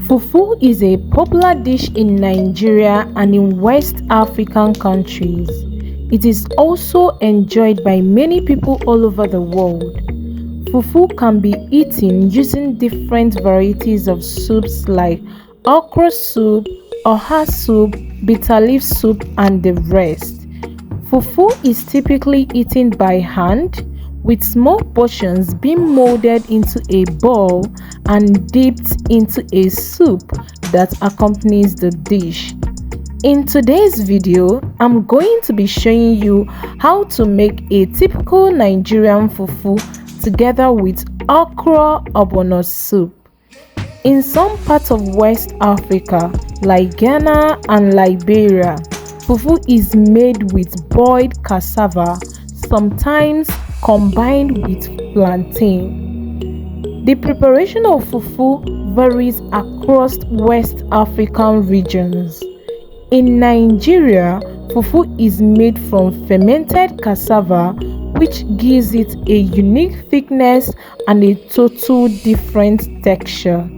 Fufu is a popular dish in Nigeria and in West African countries. It is also enjoyed by many people all over the world. Fufu can be eaten using different varieties of soups like okra soup, oha soup, bitterleaf soup, and the rest. Fufu is typically eaten by hand, with small portions being molded into a ball and dipped into a soup that accompanies the dish. In today's video, I'm going to be showing you how to make a typical Nigerian fufu together with OGBONO soup. In some parts of West Africa, like Ghana and Liberia, fufu is made with boiled cassava, sometimes combined with plantain. The preparation of fufu varies across West African regions. In Nigeria, fufu is made from fermented cassava, which gives it a unique thickness and a total different texture.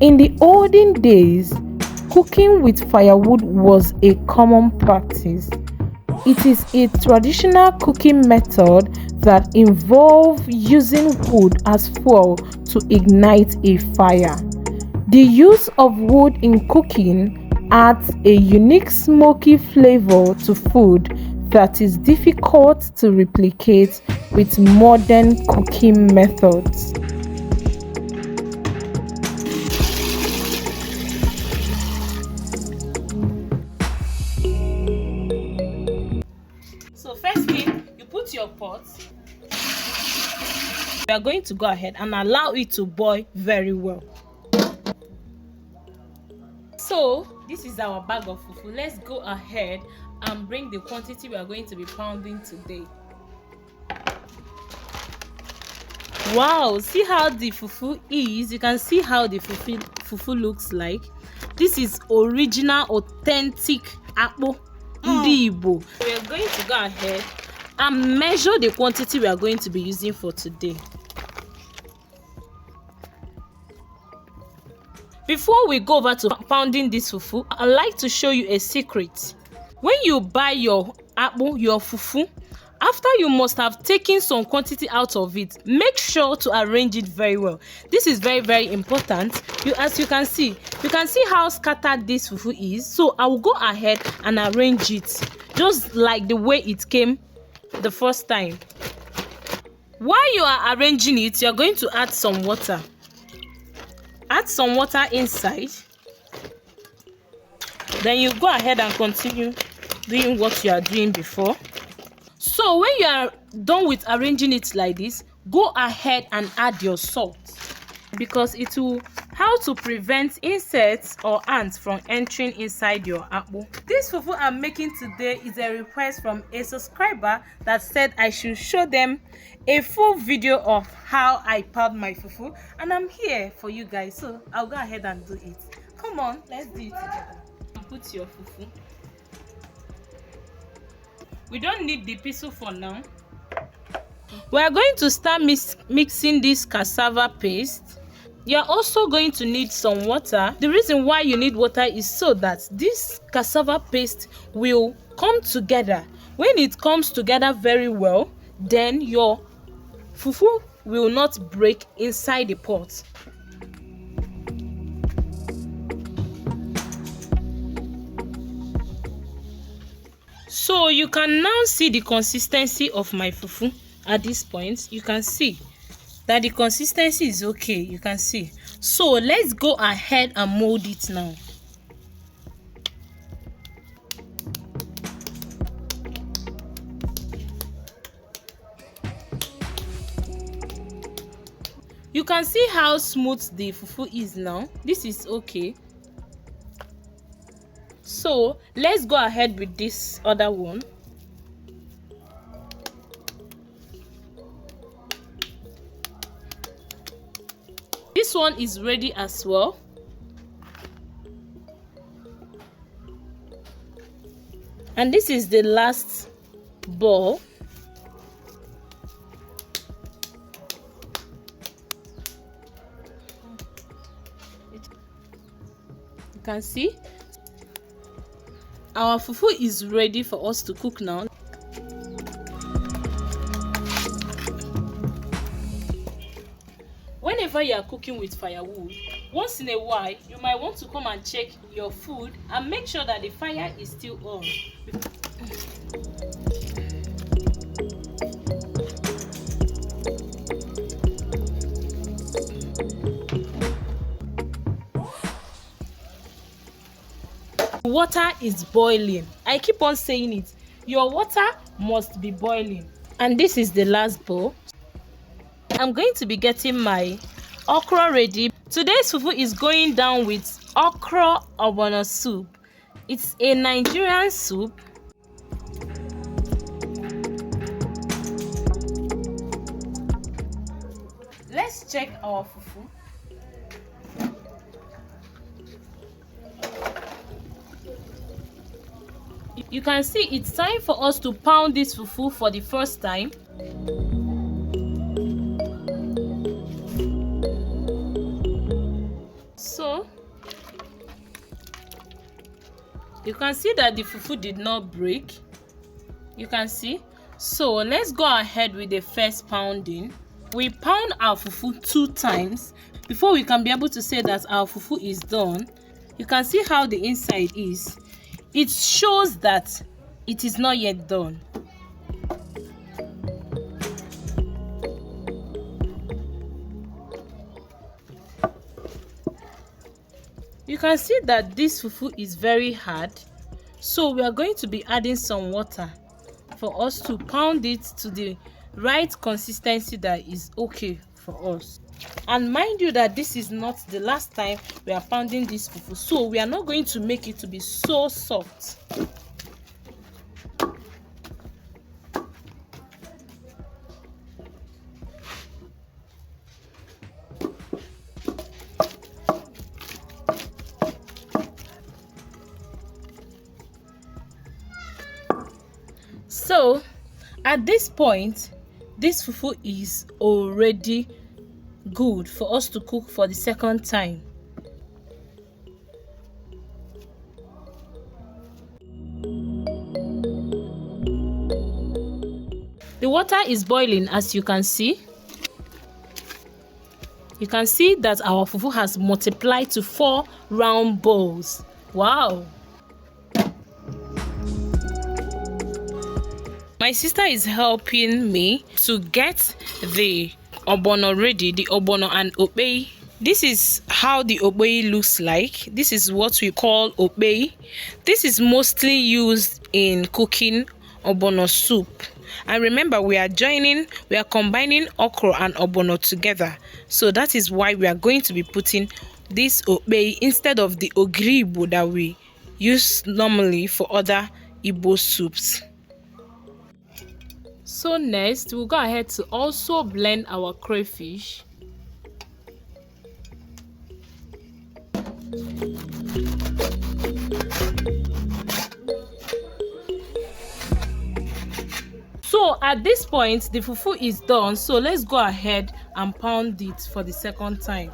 In the olden days, cooking with firewood was a common practice. It is a traditional cooking method that involves using wood as fuel to ignite a fire. The use of wood in cooking adds a unique smoky flavor to food that is difficult to replicate with modern cooking methods. So firstly, you put your pot. We are going to go ahead and allow it to boil very well. So this is our bag of fufu. Let's go ahead and bring the quantity we are going to be pounding today. Wow, see how the fufu is. You can see how the fufu looks like. This is original authentic akpu ndi Igbo. We are going to go ahead and measure the quantity we are going to be using for today. Before we go over to pounding this fufu, I'd like to show you a secret. When you buy your akpu, your fufu, after you must have taken some quantity out of it, make sure to arrange it very well. This is very important. As you can see how scattered this fufu is. So I will go ahead and arrange it just like the way it came the first time. While you are arranging it, you are going to add some water. Add some water inside. Then you go ahead and continue doing what you are doing before. So when you are done with arranging it like this, go ahead and add your salt, because it will help to prevent insects or ants from entering inside your akpu. This fufu I'm making today is a request from a subscriber that said I should show them a full video of how I pound my fufu, and I'm here for you guys, so I'll go ahead and do it. Come on, let's do it together. Put your fufu. We don't need the pieces for now. We are going to start mixing this cassava paste. You are also going to need some water. The reason why you need water is so that this cassava paste will come together. When it comes together very well, then your fufu will not break inside the pot. So you can now see the consistency of my fufu. At this point, you can see that the consistency is okay. You can see. So let's go ahead and mold it now. You can see how smooth the fufu is now. This is okay. So let's go ahead with this other one. This one is ready as well. And this is the last ball. can see our fufu is ready for us to cook now. Whenever you are cooking with firewood, once in a while you might want to come and check your food and make sure that the fire is still on. Water is boiling. I keep on saying it. Your water must be boiling. And this is the last bowl. I'm going to be getting my okra ready. Today's fufu is going down with OGBONO soup. It's a Nigerian soup. Let's check our fufu. You can see it's time for us to pound this fufu for the first time. So you can see that the fufu did not break. You can see. So let's go ahead with the first pounding. We pound our fufu 2 times before we can be able to say that our fufu is done. You can see how the inside is. It shows that it is not yet done. You can see that this fufu is very hard, so we are going to be adding some water for us to pound it to the right consistency that is okay for us. And mind you that this is not the last time we are pounding this fufu, so we are not going to make it to be so soft. So at this point, this fufu is already good for us to cook for the second time. The water is boiling, as you can see. You can see that our fufu has multiplied to 4 round balls. Wow! My sister is helping me to get the ogbono ready, the ogbono and opei. This is how the opei looks like. This is what we call opei. This is mostly used in cooking ogbono soup. And remember, we are combining okra and ogbono together. So that is why we are going to be putting this opei instead of the ogribo that we use normally for other Igbo soups. So next, we'll go ahead to also blend our crayfish. So at this point, the fufu is done. So let's go ahead and pound it for the second time.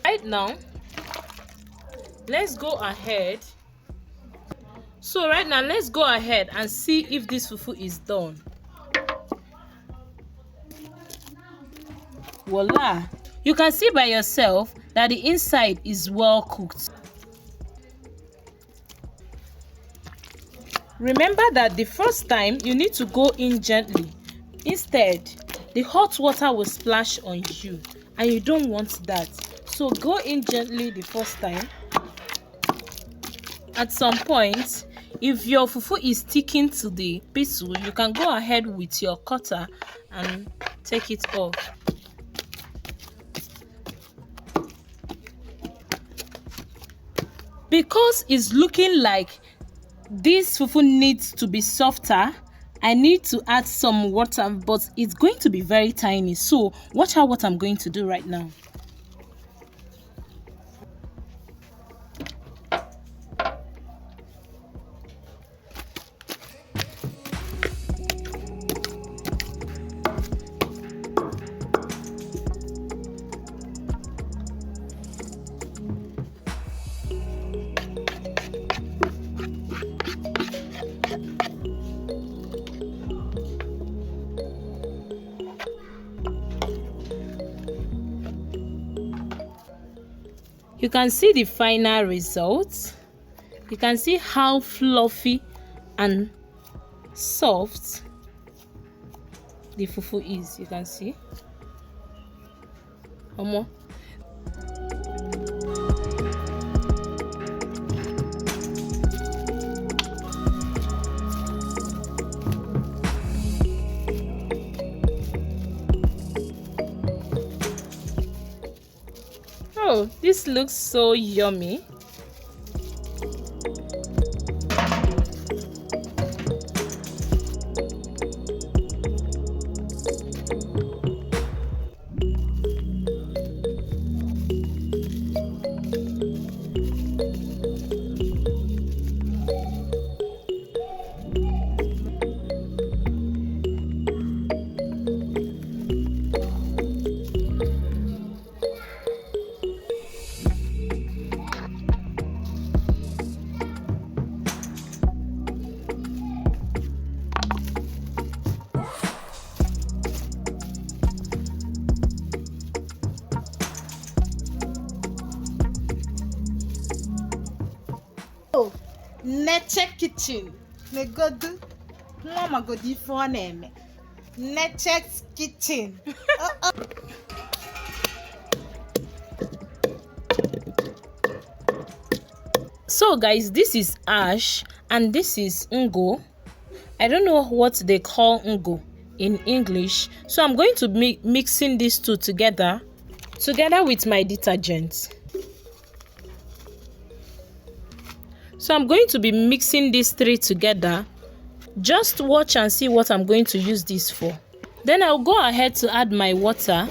Right now, let's go ahead. So right now, let's go ahead and see if this fufu is done. Voila! You can see by yourself that the inside is well cooked. Remember that the first time you need to go in gently. Instead, the hot water will splash on you, and you don't want that. So go in gently the first time. At some point, if your fufu is sticking to the pieces, you can go ahead with your cutter and take it off. Because it's looking like this fufu needs to be softer, I need to add some water, but it's going to be very tiny. So watch out what I'm going to do right now. You can see the final result. You can see how fluffy and soft the fufu is. You can see. Omo. Oh, this looks so yummy. Neche kitchen negodu nwa magodi ife ọ na-eme. Neche kitchen. So guys, this is ash and this is ngo. I don't know what they call ngo in English, so I'm going to be mixing these two together with my detergent. So I'm going to be mixing these three together. Just watch and see what I'm going to use this for. Then I'll go ahead to add my water.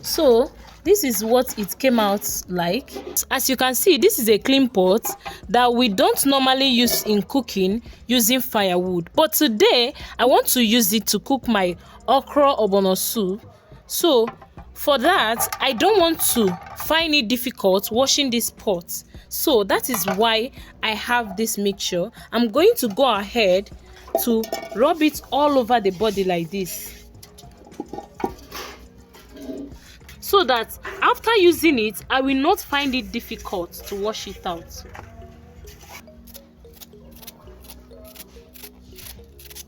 So this is what it came out like. As you can see, this is a clean pot that we don't normally use in cooking using firewood. But today, I want to use it to cook my okra ogbono soup. So for that, I don't want to find it difficult washing this pot. So that is why I have this mixture. I'm going to go ahead to rub it all over the body like this, so that after using it, I will not find it difficult to wash it out.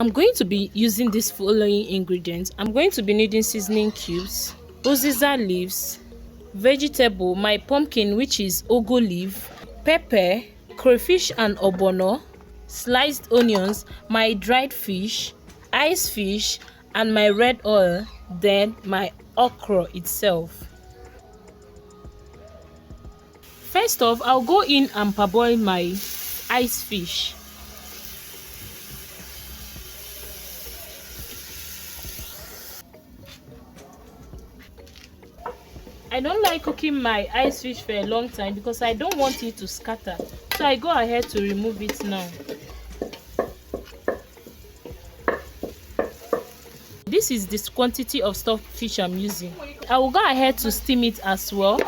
I'm going to be using these following ingredients. I'm going to be needing seasoning cubes, uziza leaves, vegetable, my pumpkin which is ogo leaf, pepper, crayfish and ogbono, sliced onions, my dried fish, ice fish, and my red oil, then my okra itself. First off, I'll go in and parboil my ice fish. I don't like cooking my ice fish for a long time because I don't want it to scatter. So I go ahead to remove it now. This is this quantity of stuffed fish I'm using. I will go ahead to steam it as well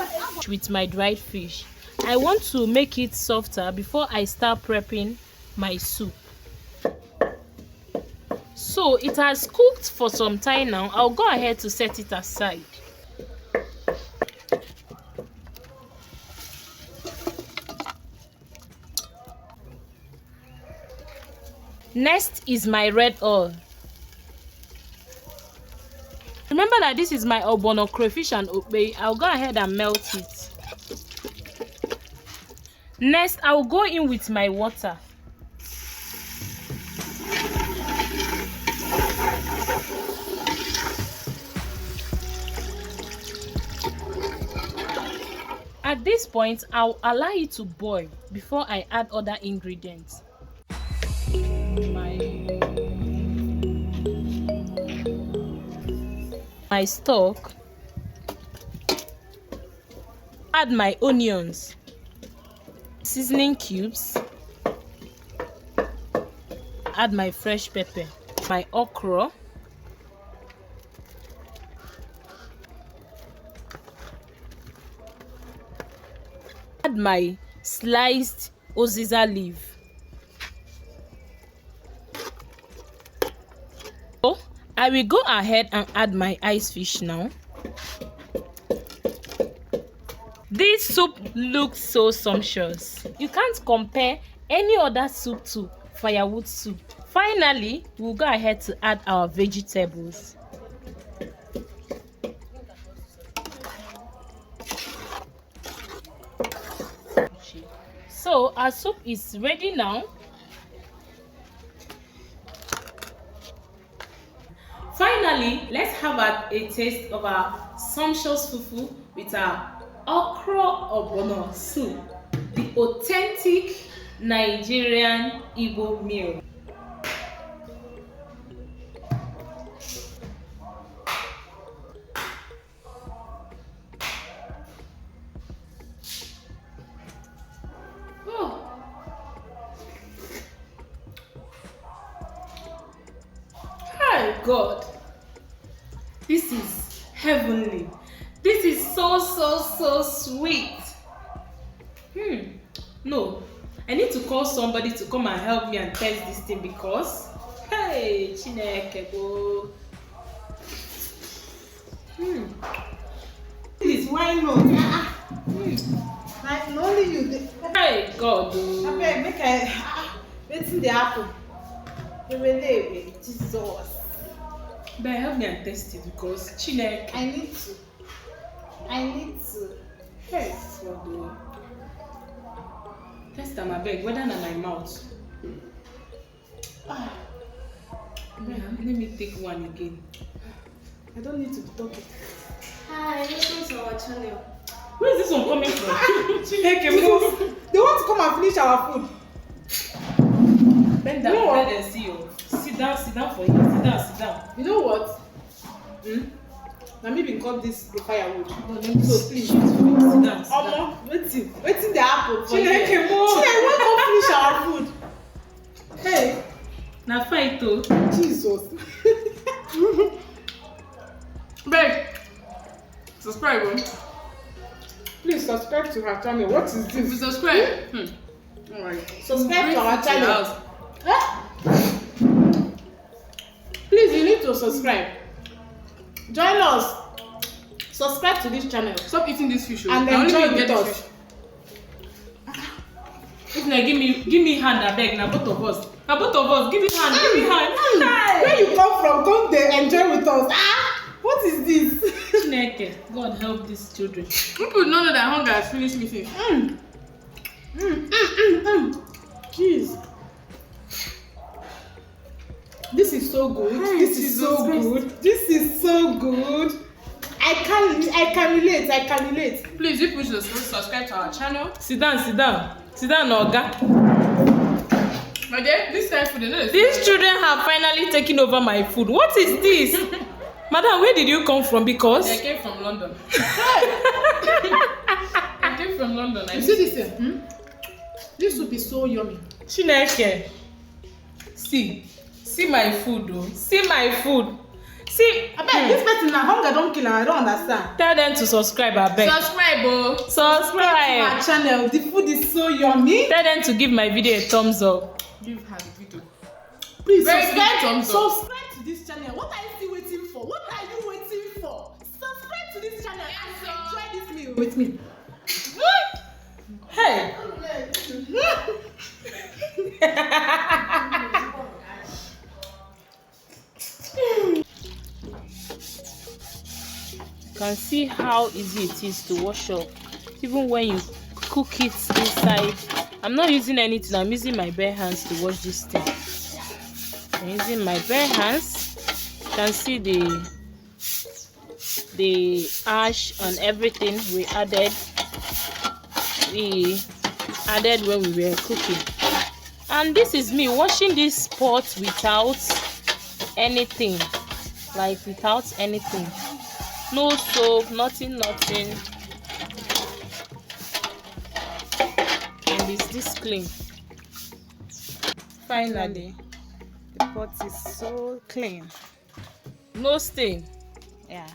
with my dried fish. I want to make it softer before I start prepping my soup. So it has cooked for some time now. I'll go ahead to set it aside. Next is my red oil. Remember that this is my ogbono, crayfish and okpe. I'll go ahead and melt it. Next, I'll go in with my water. At this point, I'll allow it to boil before I add other ingredients. My stock, add my onions, seasoning cubes, add my fresh pepper, my okra, add my sliced uziza leaf. So I will go ahead and add my ice fish now. This soup looks so sumptuous. You can't compare any other soup to firewood soup. Finally, we'll go ahead to add our vegetables. So our soup is ready now. Finally, let's have a taste of our sumptuous fufu with our OGBONO soup, the authentic Nigerian Igbo meal. Oh. Hi God, this is heavenly. This is so sweet. No, I need to call somebody to come and help me and test this thing because hey, Chineke go. Please, why not? Like only you. Hey God. Oh. Okay, make I. Wetin dey happen? Ewele, Jesus. But help me and test it because Chineke. I need to. Hey, God. Oh. Test am abeg, whether na my mouth. Let me take one again. I don't need to be talking. Hi, welcome to our channel. Where is this one coming from? Chineke, They want to come and finish our food. bend down, No. let them see you. Sit down for you. Sit down. You know what? Na me bin cut this the firewood. So please, sit down. Omo, wetin dey happen for Chineke, here? mo. Chineke, we come finish our food. Hey, Na fight o. Jesus. Babe, subscribe. Please subscribe to her channel. What is If you this? subscribe, alright. Subscribe to our channel. Please, you need to subscribe. Join us. Subscribe to this channel. Stop eating this fish. And I only enjoy will with get us. this fish. If na give me hand abeg, na both of us. Give me hand. Where you come from? Come there, enjoy with us. What is this? Chineke, God help these children. People don't know that hunger has finished me since. Jeez. This is so good. This is so good. This is so good. I can relate. Please, if you should subscribe to our channel. Sit down, Oga. Okay, this time food, you know. These children have finally taken over my food. What is this? Madam, where did you come from? Because I came from London. I came from London. You see this thing? This soup is so yummy. Chineke, see my food oh. See my food. See, Abeg, this person na hunger don kill am. I don't understand. tell them to subscribe abeg. Subscribe, oh. Subscribe. Our channel. The food is so yummy. Tell them to give my video a thumbs up. Give her the video. Please Very big subscribe. thumbs up. Subscribe to this channel. What are you still waiting for? Subscribe to this channel and enjoy this meal with me. Hey. You can see how easy it is to wash up, even when you cook it inside. I'm not using anything. I'm using my bare hands to wash this thing. I'm using my bare hands. You can see the ash and everything we added when we were cooking. And this is me washing this pot without anything, no soap, nothing. And it's this clean. Finally, the pot is so clean, no stain. Yeah.